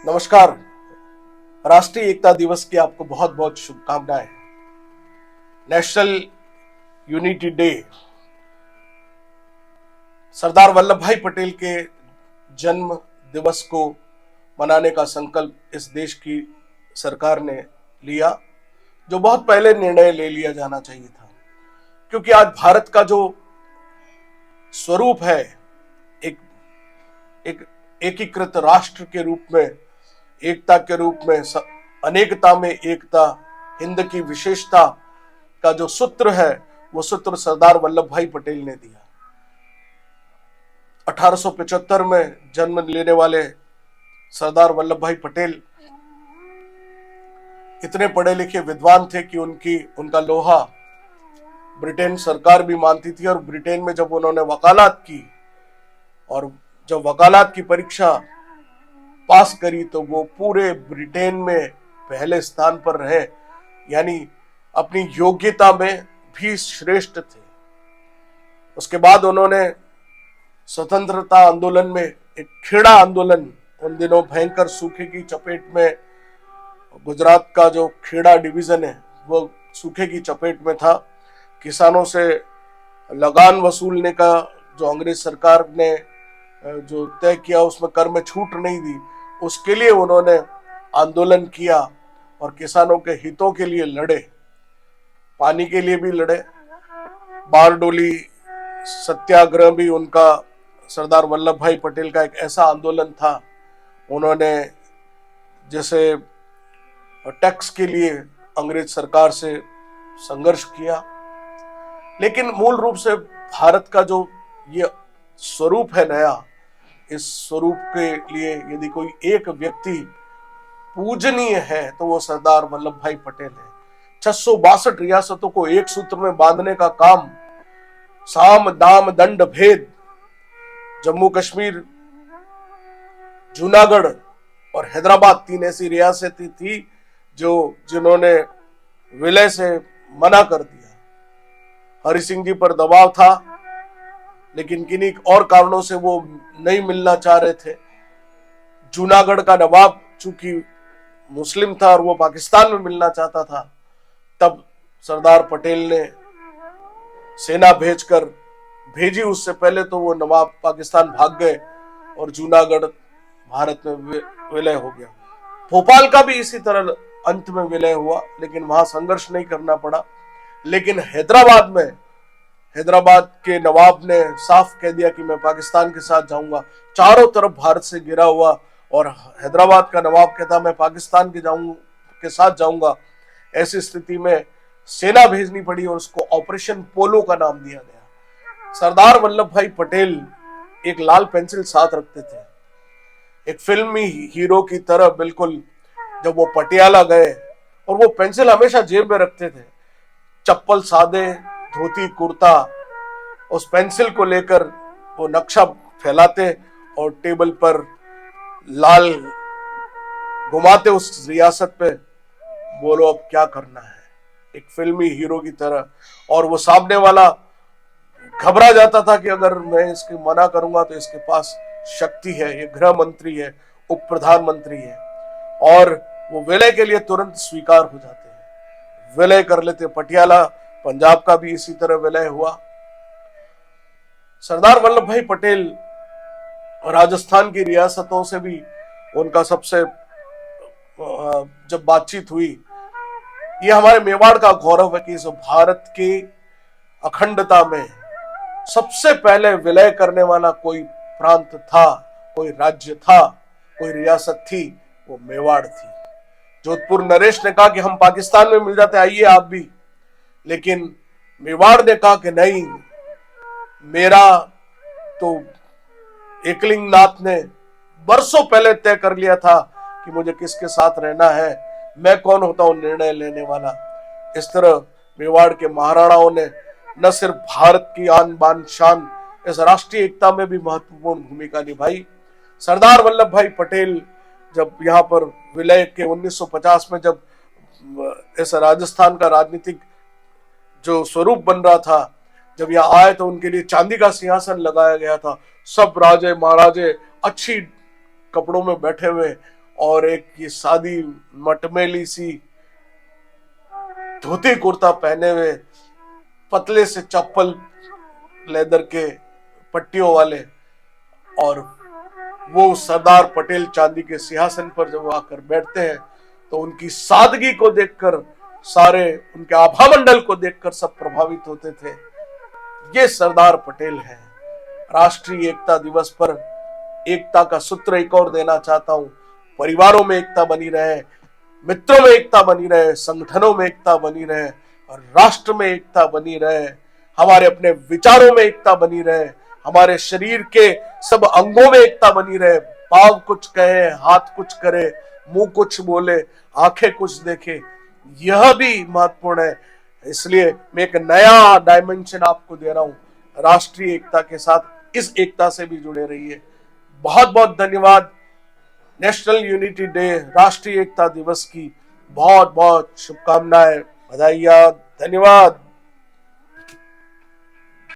नमस्कार। राष्ट्रीय एकता दिवस की आपको बहुत बहुत शुभकामनाएं। National unity day, Sardar Vallabh भाई पटेल के जन्म दिवस को मनाने का संकल्प इस देश की सरकार ने लिया, जो बहुत पहले निर्णय ले लिया जाना चाहिए था। क्योंकि आज भारत का जो स्वरूप है, एक एक एकीकृत राष्ट्र के रूप में, एकता के रूप में, अनेकता में एकता, हिंद की विशेषता का जो सूत्र है, वो सूत्र सरदार वल्लभ भाई पटेल ने दिया। 1875 में जन्म लेने वाले सरदार वल्लभ भाई पटेल इतने पढ़े लिखे विद्वान थे कि उनका लोहा ब्रिटेन सरकार भी मानती थी। और ब्रिटेन में जब उन्होंने वकालत की और जब वकालत की परीक्षा पास करी, तो वो पूरे ब्रिटेन में पहले स्थान पर रहे, यानी अपनी योग्यता में भी श्रेष्ठ थे। उसके बाद उन्होंने स्वतंत्रता आंदोलन में एक खेड़ा आंदोलन, उन दिनों भयंकर सूखे की चपेट में, गुजरात का जो खेड़ा डिवीजन है वो सूखे की चपेट में था। किसानों से लगान वसूलने का जो अंग्रेज सरकार ने जो तय किया, उसमें कर में छूट नहीं दी, उसके लिए उन्होंने आंदोलन किया और किसानों के हितों के लिए लड़े, पानी के लिए भी लड़े। बारडोली सत्याग्रह भी उनका, सरदार वल्लभ भाई पटेल का एक ऐसा आंदोलन था। उन्होंने जैसे टैक्स के लिए अंग्रेज सरकार से संघर्ष किया। लेकिन मूल रूप से भारत का जो ये स्वरूप है नया, इस स्वरूप के लिए यदि कोई एक व्यक्ति पूजनीय है तो वो सरदार वल्लभ भाई पटेल है। 662 रियासतों को एक सूत्र में बांधने का काम, साम दाम दंड भेद, जम्मू कश्मीर, जूनागढ़ और हैदराबाद, 3 ऐसी रियासतें थी जिन्होंने विलय से मना कर दिया। हरि सिंह जी पर दबाव था, लेकिन किन्हीं और कारणों से वो नहीं मिलना चाह रहे थे। जूनागढ़ का नवाब चूंकि मुस्लिम था और वो पाकिस्तान में मिलना चाहता था, तब सरदार पटेल ने सेना भेजी। उससे पहले तो वो नवाब पाकिस्तान भाग गए और जूनागढ़ भारत में विलय हो गया। भोपाल का भी इसी तरह अंत में विलय हुआ, लेकिन वहां संघर्ष नहीं करना पड़ा। लेकिन हैदराबाद के नवाब ने साफ कह दिया कि मैं पाकिस्तान के साथ जाऊंगा। चारों तरफ भारत से घिरा हुआ, और हैदराबाद का नवाब कहता मैं पाकिस्तान के साथ जाऊंगा। ऐसी स्थिति में सेना भेजनी पड़ी और उसको ऑपरेशन पोलो का नाम दिया गया। सरदार वल्लभ भाई पटेल एक लाल पेंसिल साथ रखते थे, एक फिल्मी हीरो की तरह बिल्कुल। जब वो पटियाला गए, और वो पेंसिल हमेशा जेब में रखते थे, चप्पल सादे, धोती कुर्ता, उस पेंसिल को लेकर वो नक्शा फैलाते और टेबल पर लाल घुमाते उस रियासत पे, बोलो अब क्या करना है, एक फिल्मी हीरो की तरह। और वो सामने वाला घबरा जाता था कि अगर मैं इसके मना करूंगा तो इसके पास शक्ति है, ये गृह मंत्री है, उप प्रधानमंत्री है, और वो विलय के लिए तुरंत स्वीकार हो जाते हैं, विलय कर लेते। पटियाला पंजाब का भी इसी तरह विलय हुआ। सरदार वल्लभ भाई पटेल राजस्थान की रियासतों से भी उनका सबसे जब बातचीत हुई, ये हमारे मेवाड़ का गौरव है कि इस भारत की अखंडता में सबसे पहले विलय करने वाला कोई प्रांत था, कोई राज्य था, कोई रियासत थी, वो मेवाड़ थी। जोधपुर नरेश ने कहा कि हम पाकिस्तान में मिल जाते, आइए आप भी। लेकिन मेवाड़ ने कहा कि नहीं, मेरा तो एकलिंग नाथ ने बरसों पहले तय कर लिया था कि मुझे किसके साथ रहना है, मैं कौन होता हूं निर्णय लेने वाला। इस तरह मेवाड़ के महाराणाओं ने न सिर्फ भारत की आन बान शान, इस राष्ट्रीय एकता में भी महत्वपूर्ण भूमिका निभाई। सरदार वल्लभ भाई पटेल जब यहाँ पर विलय के 1950 में जब इस राजस्थान का राजनीतिक जो स्वरूप बन रहा था, जब यहाँ आए तो उनके लिए चांदी का सिंहासन लगाया गया था। सब राजे महाराजे अच्छी कपड़ों में बैठे हुए, और एक ये सादी मटमैली सी धोती कुर्ता पहने हुए, पतले से चप्पल लेदर के पट्टियों वाले, और वो सरदार पटेल चांदी के सिंहासन पर जब आकर बैठते हैं तो उनकी सादगी को देखकर, सारे उनके आभा मंडल को देखकर सब प्रभावित होते थे। ये सरदार पटेल है। राष्ट्रीय एकता दिवस पर एकता का सूत्र एक और देना चाहता हूं। परिवारों में एकता बनी रहे, मित्रों में एकता बनी रहे, संगठनों में एकता बनी रहे, और राष्ट्र में एकता बनी रहे। हमारे अपने विचारों में एकता बनी रहे, हमारे शरीर के सब अंगों में एकता बनी रहे। पांव कुछ कहे, हाथ कुछ करे, मुंह कुछ बोले, आंखें कुछ देखे, यह भी महत्वपूर्ण है। इसलिए मैं एक नया डायमेंशन आपको दे रहा हूं। राष्ट्रीय एकता के साथ इस एकता से भी जुड़े रहिए। बहुत बहुत धन्यवाद। नेशनल यूनिटी डे, राष्ट्रीय एकता दिवस की बहुत बहुत शुभकामनाएं, बधाइयां, धन्यवाद।